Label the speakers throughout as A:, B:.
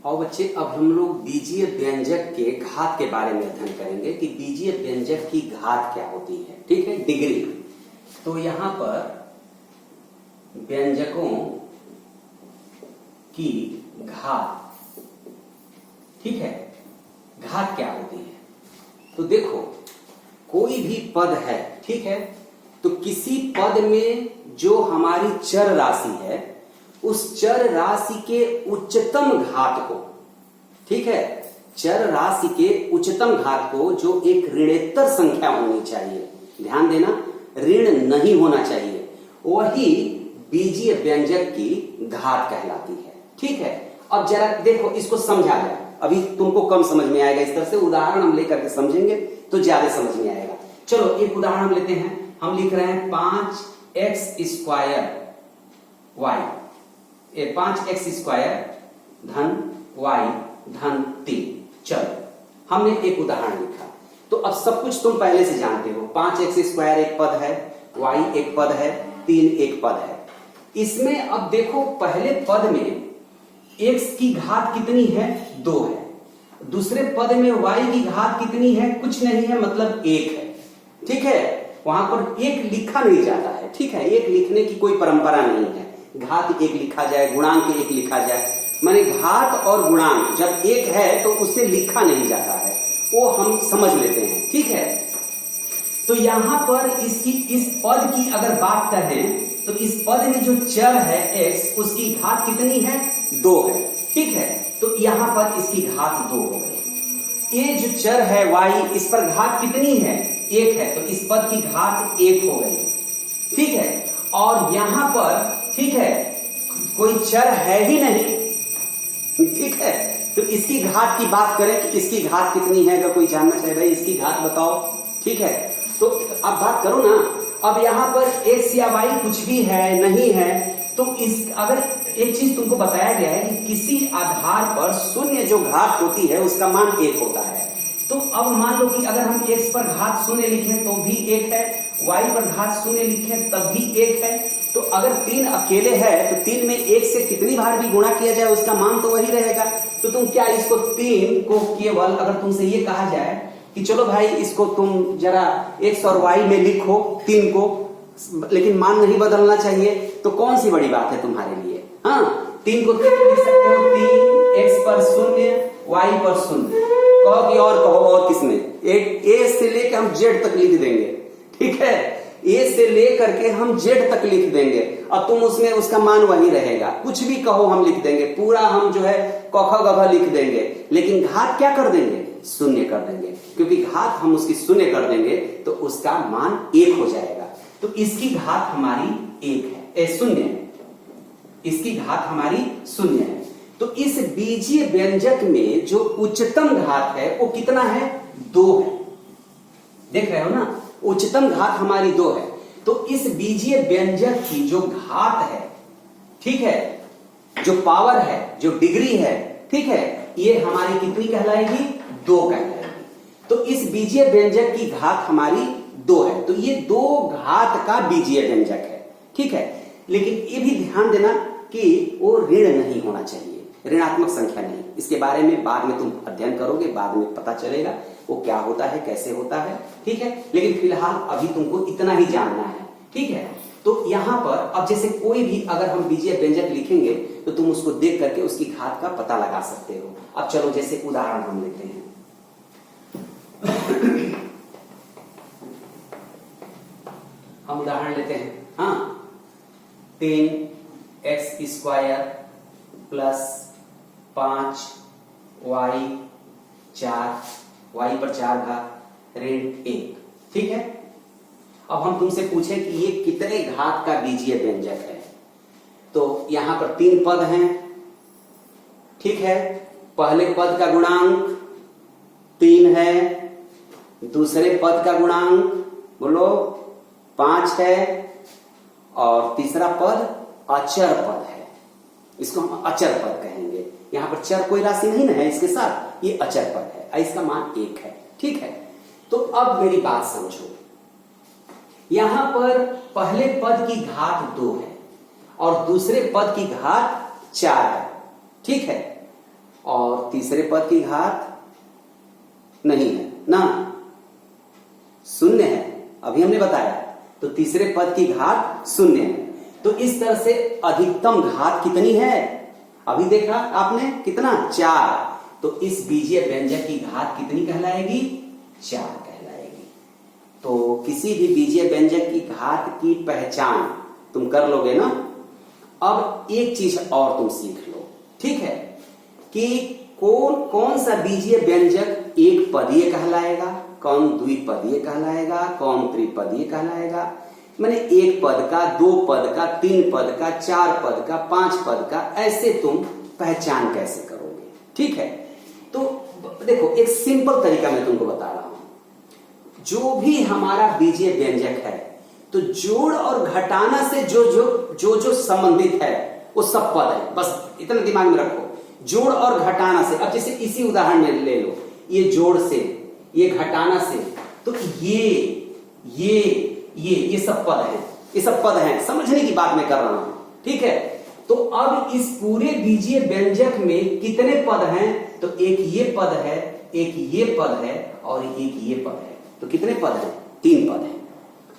A: और बच्चे अब हम लोग बीजीय व्यंजक के घात के बारे में अध्ययन करेंगे कि बीजीय व्यंजक की घात क्या होती है। ठीक है, डिग्री। तो यहां पर व्यंजकों की घात, ठीक है, घात क्या होती है। तो देखो, कोई भी पद है, ठीक है, तो किसी पद में जो हमारी चर राशि है उस चर राशि के उच्चतम घात को, ठीक है, चर राशि के उच्चतम घात को जो एक ऋणेतर संख्या होनी चाहिए, ध्यान देना, ऋण नहीं होना चाहिए, वही बीजीय व्यंजक की घात कहलाती है। ठीक है, अब जरा देखो, इसको समझा जाए। अभी तुमको कम समझ में आएगा, इस तरह से उदाहरण हम लेकर के समझेंगे तो ज्यादा समझ में आएगा। चलो एक उदाहरण हम लेते हैं। हम लिख रहे हैं 5x² y, 5x² धन y धन 3। चलो हमने एक उदाहरण लिखा। तो अब सब कुछ तुम पहले से जानते हो। 5x² एक पद है, y एक पद है, 3 एक पद है। इसमें अब देखो, पहले पद में x की घात कितनी है, 2 है। दूसरे पद में y की घात कितनी है, कुछ नहीं है, मतलब 1 है। ठीक है, वहां पर 1 लिखा नहीं जाता है। ठीक है, 1 लिखने की कोई परंपरा नहीं है। घात 1 लिखा जाए, गुणांक 1 लिखा जाए, माने घात और गुणांक जब 1 है तो उसे लिखा नहीं जाता है, वो हम समझ लेते हैं। ठीक है, तो यहां पर इस पद की अगर बात करें तो इस पद में जो चर है x, उसकी घात कितनी है, 2 है। ठीक है, तो यहां पर इसकी घात 2 हो गई। ये जो चर है y, इस पर घात कितनी है, 1 है, तो इस पद की घात 1 हो गई। ठीक है, और यहां पर, ठीक है, कोई चर है ही नहीं। ठीक है, तो इसकी घात की बात करें कि इसकी घात कितनी है, अगर कोई जानना चाहे भाई इसकी घात बताओ। ठीक है, तो अब बात करो ना। अब यहां पर x या y कुछ भी है नहीं है, तो इस अगर एक चीज तुमको बताया गया है कि किसी आधार पर शून्य जो घात होती है उसका मान 1 होता है। तो अब मान लो कि अगर हम x पर घात 0 लिखें तो भी 1 है, y पर घात 0 लिखें तब भी 1 है। तो अगर 3 अकेले है तो 3 में 1 से कितनी बार भी गुणा किया जाए उसका मान तो वही रहेगा। तो तुम क्या इसको 3 को केवल, अगर तुमसे ये कहा जाए कि चलो भाई इसको तुम जरा x और y में लिखो 3 को, लेकिन मान नहीं बदलना चाहिए, तो कौन सी बड़ी बात है तुम्हारे लिए। हाँ, 3 को 3 लिख सकते हो, 3 x पर 0 y पर 0। कहो कि और कहो, और किसमें, एक a से लेकर हम z तक लिख देंगे। ठीक है, a से लेकर के हम z तक लिख देंगे, अब तुम उसमें उसका मान वही रहेगा। कुछ भी कहो हम लिख देंगे, पूरा हम जो है क ख ग घ लिख देंगे, लेकिन घात क्या कर देंगे, 0 कर देंगे, क्योंकि घात हम उसकी 0 कर देंगे तो उसका मान 1 हो जाएगा। तो इसकी घात हमारी 1 है, 0 है, इसकी घात हमारी 0 है। तो इस बीजीय व्यंजक में जो उच्चतम घात है वो कितना है, 2 है। देख रहे हो ना, उच्चतम घात हमारी 2 है। तो इस बीजीय व्यंजक की जो घात है, ठीक है, जो पावर है, जो डिग्री है, ठीक है, ये हमारी कितनी कहलाएगी, 2 कहलाएगी। तो इस बीजीय व्यंजक की घात हमारी 2 है। तो ये 2 घात का बीजीय व्यंजक है। ठीक है, लेकिन ये भी ध्यान देना कि वो ऋण नहीं होना चाहिए, ऋणात्मक संख्या नहीं। इसके बारे में बाद में तुम अध्ययन करोगे, बाद में पता चलेगा वो क्या होता है, कैसे होता है। ठीक है, लेकिन फिलहाल अभी तुमको इतना ही जानना है। ठीक है, तो यहां पर अब जैसे कोई भी अगर हम बीजीय व्यंजक लिखेंगे तो तुम उसको देख करके उसकी घात का पता लगा सकते हो। अब चलो जैसे उदाहरण हम लेते हैं। हम उदाहरण लेते हैं, हाँ, 3x² प्लस 5y 4, y पर 4 घात ऋण 1। ठीक है, अब हम तुमसे पूछे कि ये कितने घात का बीजीय व्यंजक है। तो यहां पर 3 पद हैं। ठीक है, पहले पद का गुणांक 3 है, दूसरे पद का गुणांक बोलो 5 है, और तीसरा पद अचर पद है। इसको हम अचर पद कहेंगे। यहां पर चर कोई राशि नहीं ना है इसके साथ, ये अचर पद है, इसका मान 1 है। ठीक है, तो अब मेरी बात समझो, यहां पर पहले पद की घात 2 है और दूसरे पद की घात 4 है। ठीक है, और तीसरे पद की घात नहीं है ना, शून्य है, अभी हमने बताया। तो तीसरे पद की घात शून्य है। तो इस तरह से अधिकतम घात कितनी है, अभी देखा आपने कितना, 4। तो इस बीजीय व्यंजक की घात कितनी कहलाएगी, 4 कहलाएगी। तो किसी भी बीजीय व्यंजक की घात की पहचान तुम कर लोगे ना। अब एक चीज और तुम सीख लो, ठीक है, कि कौन कौन सा बीजीय व्यंजक एक पदीय कहलाएगा, कौन द्विपदीय कहलाएगा, कौन त्रिपदीय कहलाएगा। माने एक पद का, 2 पद का, 3 पद का, 4 पद का, 5 पद का, ऐसे तुम पहचान कैसे करोगे, ठीक है। तो देखो एक सिंपल तरीका मैं तुमको बता रहा हूं। जो भी हमारा बीजीय व्यंजक है, तो जोड़ और घटाना से जो संबंधित है वो सब पद है, बस इतना दिमाग में रखो। जोड़ और घटाना से, अब जैसे इसी उदाहरण में ले लो, ये जोड़ से, ये घटाना से, तो ये सब पद हैं, ये सब पद हैं, समझने की बात मैं कर रहा हूं, ठीक है। तो अब इस पूरे बीजीय व्यंजक में कितने पद हैं, तो एक ये पद है, एक ये पद है और एक ये पद है। तो कितने पद हैं, 3 पद हैं।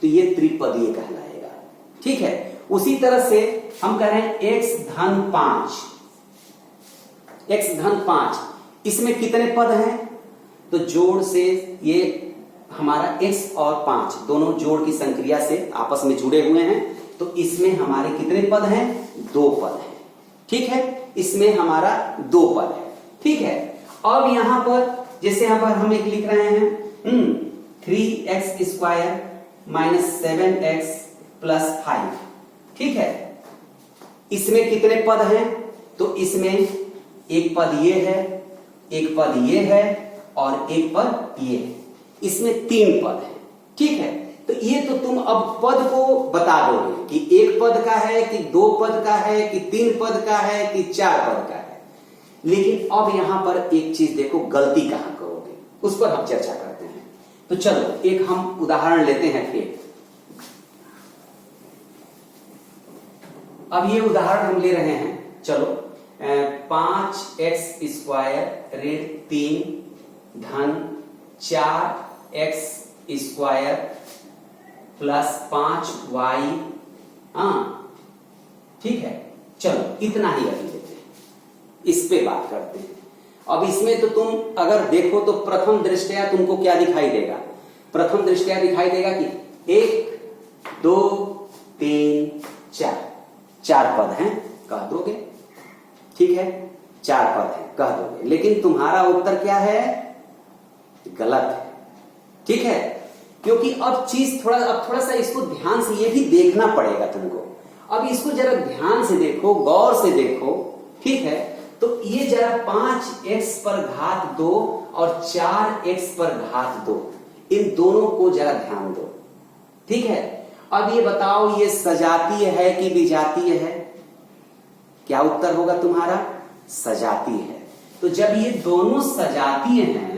A: तो ये त्रिपदीय कहलाएगा, ठीक है। उसी तरह से हम कह रहे हैं x धन 5, x धन 5, इसमें कितने पद हैं, तो जोड़ से ये हमारा x और 5 दोनों जोड़ की संक्रिया से आपस में जुड़े हुए हैं। तो इसमें हमारे कितने पद हैं, 2 पद हैं, ठीक है। इसमें हमारा 2 पद है, ठीक है। अब यहां पर जैसे यहां पर हम एक लिख रहे हैं 3x square minus 7x plus 5, ठीक है। इसमें कितने पद हैं, तो इसमें एक पद ये है, एक पद ये है और एक पद ये है। इसमें 3 पद हैं, ठीक है। तो ये तो तुम अब पद को बता दोगे कि एक पद का है कि 2 पद का है कि 3 पद का है कि 4 पद का है। लेकिन अब यहां पर एक चीज देखो, गलती कहां करोगे, उस पर हम चर्चा करते हैं। तो चलो एक हम उदाहरण लेते हैं फिर। अब ये उदाहरण हम ले रहे हैं, चलो 5x स्क्वायर ऋण 3 धन 4x स्क्वायर प्लस 5y, ठीक है। चलो इतना ही अभी लेते हैं, इस पे बात करते हैं। अब इसमें तो तुम अगर देखो तो प्रथम दृष्टया तुमको क्या दिखाई देगा, प्रथम दृष्टया दिखाई देगा कि 1 2 3 4 पद हैं, कह दोगे, ठीक है, 4 पद हैं कह दोगे। लेकिन तुम्हारा उत्तर क्या है, गलत है, ठीक है। क्योंकि अब थोड़ा सा इसको ध्यान से ये भी देखना पड़ेगा तुमको। अब इसको जरा ध्यान से देखो, गौर से देखो, ठीक है। तो ये जरा 5x पर घात 2 और 4x पर घात 2, इन दोनों को जरा ध्यान दो, ठीक है। अब ये बताओ, ये सजातीय है कि विजातीय है, क्या उत्तर होगा तुम्हारा, सजातीय है। तो जब ये दोनों सजातीय हैं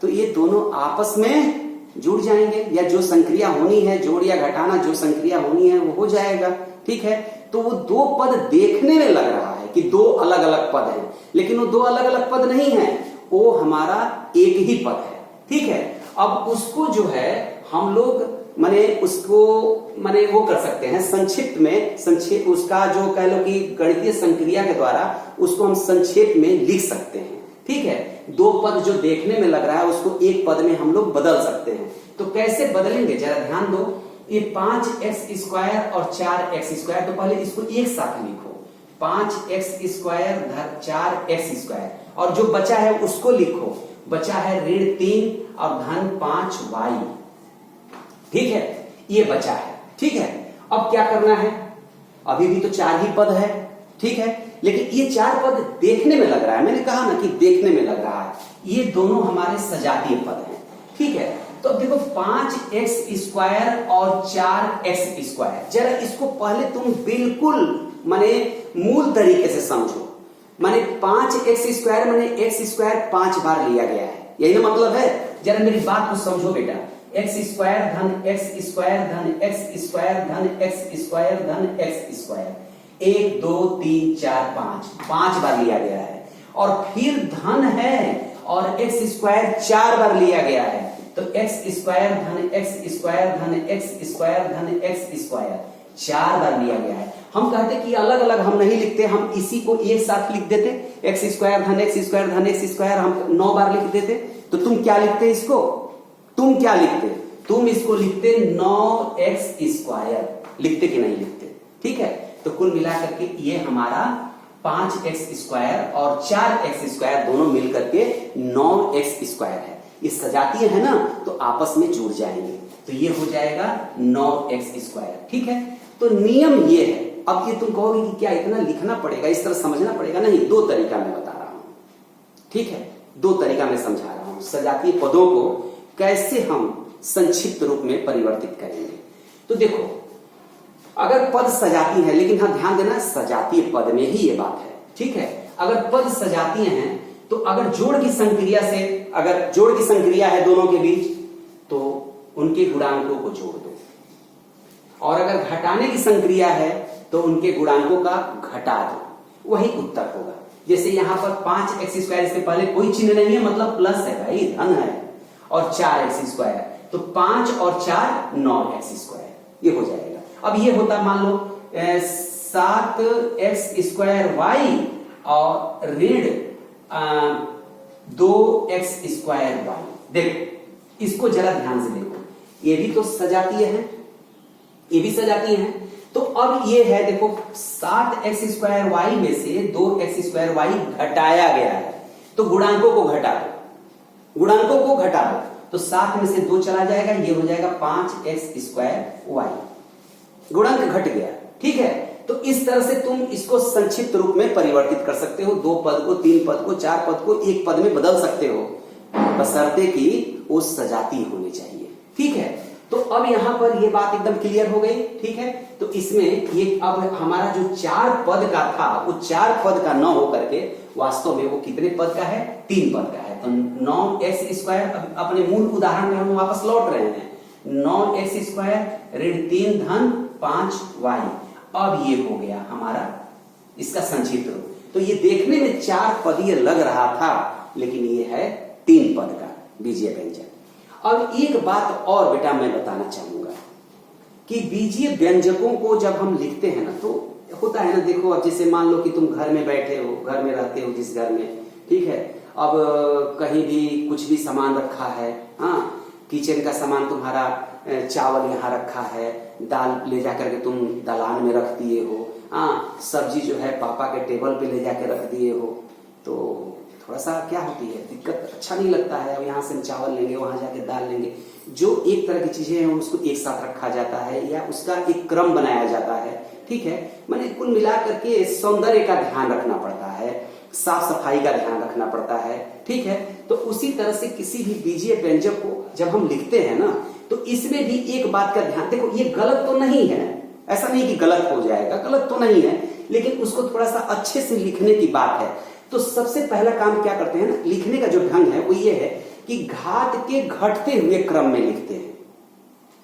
A: तो ये दोनों आपस में जुड़ जाएंगे, या जो संक्रिया होनी है, जोड़ या घटाना जो संक्रिया होनी है वो हो जाएगा, ठीक है। तो वो 2 पद देखने में लग रहा है कि 2 अलग अलग पद हैं, लेकिन वो 2 अलग अलग पद नहीं है, वो हमारा एक ही पद है, ठीक है। अब उसको जो है हम लोग माने वो कर सकते हैं संक्षिप्त में, उसका जो कह लो कि गणितीय संक्रिया के द्वारा उसको हम संक्षेप में लिख सकते हैं, ठीक है। 2 पद जो देखने में लग रहा है उसको एक पद में हम लोग बदल सकते हैं। तो कैसे बदलेंगे जरा ध्यान दो। ये 5x स्क्वायर और 4x स्क्वायर, तो पहले इसको एक साथ लिखो, 5x स्क्वायर धन 4x स्क्वायर, और जो बचा है उसको लिखो, बचा है ऋण 3 और धन 5y, ठीक है। ये बचा है, ठीक है। अब क्या करना है, अभी भी तो 4 ही पद है, ठीक है। लेकिन ये 4 पद देखने में लग रहा है, मैंने कहा ना कि देखने में लग रहा है, ये दोनों हमारे सजातीय पद हैं, ठीक है। तो अब देखो 5x स्क्वायर और 4x स्क्वायर, जरा इसको पहले तुम बिल्कुल माने मूल तरीके से समझो। माने 5x स्क्वायर माने x स्क्वायर 5 बार लिया गया है, यही ना मतलब है। जरा मेरी बात को समझो बेटा, x स्क्वायर धन x स्क्वायर धन x स्क्वायर धन x स्क्वायर धन x स्क्वायर, 1 2 3 4 5 बार लिया गया है। और फिर धन है और एक्स स्क्वायर 4 बार लिया गया है, तो एक्स स्क्वायर धन एक्स स्क्वायर धन एक्स स्क्वायर धन एक्स स्क्वायर 4 बार लिया गया है। हम कहते कि अलग अलग हम नहीं लिखते, हम इसी को एक साथ लिख देते, एक्स स्क्वायर धन एक्स स्क्वायर धन एक्स स्क्वायर हम 9 बार लिख देते। तो तुम क्या लिखते इसको, तुम क्या लिखते, तुम इसको लिखते 9x स्क्वायर, लिखते कि नहीं लिखते? ठीक है, तो कुल मिलाकर के ये हमारा 5x स्क्वायर और 4x स्क्वायर दोनों मिलकर के 9x स्क्वायर है। ये सजातीय है ना, तो आपस में जुड़ जाएंगे, तो ये हो जाएगा 9x स्क्वायर। ठीक है, तो नियम ये है। अब ये तुम कहोगे कि क्या इतना लिखना पड़ेगा, इस तरह समझना पड़ेगा? नहीं, दो तरीका मैं बता रहा हूं। ठीक है, दो तरीका मैं समझा रहा हूं, सजातीय पदों को कैसे हम संक्षिप्त रूप में परिवर्तित करेंगे। तो देखो, अगर पद सजाती है, लेकिन हाँ ध्यान देना सजातीय पद में ही ये बात है। ठीक है, अगर पद सजातीय हैं तो अगर जोड़ की संक्रिया से, अगर जोड़ की संक्रिया है दोनों के बीच, तो उनके गुणांकों को जोड़ दो, और अगर घटाने की संक्रिया है तो उनके गुणांकों का घटा दो, वही उत्तर होगा। जैसे यहां पर 5x स्क्वायर, इससे पहले कोई चिन्ह नहीं है, मतलब प्लस है भाई, धन है, और 4x स्क्वायर, तो 5 और 4 9x स्क्वायर, ये हो जाएगा। अब ये होता मान लो 7x स्क्वायर y और ऋण 2x स्क्वायर y। देखो इसको जरा ध्यान से देखो, ये भी तो सजातीय है, ये भी सजातीय है। तो अब ये है देखो, 7x स्क्वायर y में से 2x स्क्वायर y घटाया गया है, तो गुणांकों को घटा दो, गुणांकों को घटा दो, तो 7 में से 2 चला जाएगा, ये हो जाएगा 5x स्क्वायर y, गुणांक घट गया। ठीक है, तो इस तरह से तुम इसको संक्षिप्त रूप में परिवर्तित कर सकते हो, 2 पद को, 3 पद को, 4 पद को 1 पद में बदल सकते हो, बशर्ते कि वो सजातीय होनी चाहिए। ठीक है, तो अब यहां पर ये बात एकदम क्लियर हो गई। ठीक है, तो इसमें ये अब हमारा जो 4 पद का था, वो 4 पद का न होकर के वास्तव में वो कितने पद का है? 3 पद का है। तो 9x स्क्वायर, अपने मूल उदाहरण में हम वापस लौट रहे हैं, 9x स्क्वायर ऋण 3 धन 5y। अब ये हो गया हमारा इसका संक्षिप्त रूप। तो ये देखने में 4 पदीय लग रहा था, लेकिन ये है 3 पद का बीजीय व्यंजन। अब एक बात और बेटा मैं बताना चाहूंगा कि बीजीय व्यंजकों को जब हम लिखते हैं ना, तो होता है ना, देखो अब जैसे मान लो कि तुम घर में बैठे हो, घर में रहते हो जिस घर में, ठीक है, अब कहीं भी कुछ भी सामान रखा है, हाँ, किचन का सामान तुम्हारा, चावल यहाँ रखा है, दाल ले जाकर के तुम दालान में रख दिए हो, हाँ, सब्जी जो है पापा के टेबल पे ले जाके रख दिए हो, तो थोड़ा सा क्या होती है दिक्कत, अच्छा नहीं लगता है। अब यहाँ से हम चावल लेंगे, वहां जाके दाल लेंगे, जो एक तरह की चीजें हैं उसको एक साथ रखा जाता है या उसका एक क्रम बनाया जाता है। ठीक है, मैंने कुल मिला करके सौंदर्य का ध्यान रखना पड़ता है, साफ सफाई का ध्यान रखना पड़ता है। ठीक है, तो उसी तरह से किसी भी बीजीय व्यंजक को जब हम लिखते हैं ना, तो इसमें भी एक बात का ध्यान, देखो ये गलत तो नहीं है, ऐसा नहीं कि गलत हो जाएगा, गलत तो नहीं है, लेकिन उसको थोड़ा सा अच्छे से लिखने की बात है। तो सबसे पहला काम क्या करते हैं ना, लिखने का जो ढंग है वो ये है कि घात के घटते हुए क्रम में लिखते हैं।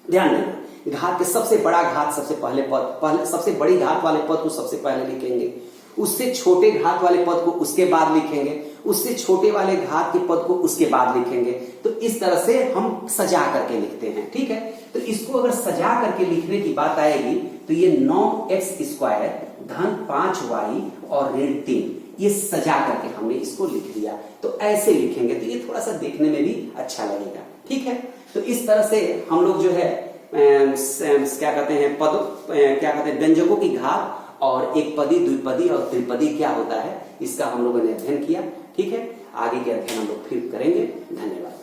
A: ध्यान देना, घात के सबसे बड़ा घात सबसे पहले पद, सबसे बड़ी घात वाले पद को सबसे पहले लिखेंगे, उससे छोटे घात वाले पद को उसके बाद लिखेंगे, उससे छोटे वाले घात के पद को उसके बाद लिखेंगे। तो इस तरह से हम सजा करके लिखते हैं। ठीक है, तो इसको अगर सजा करके लिखने की बात आएगी तो ये 9x स्क्वायर धन 5y और ऋण 3, ये सजा करके हमने इसको लिख दिया। तो ऐसे लिखेंगे तो ये थोड़ा सा देखने में भी अच्छा लगेगा। ठीक है, तो इस तरह से हम लोग जो है क्या कहते हैं, क्या कहते हैं, व्यंजकों की घात और एक पदी, द्विपदी और त्रिपदी क्या होता है, इसका हम लोगों ने अध्ययन किया। ठीक है, आगे के अध्ययन हम लोग फिर करेंगे। धन्यवाद।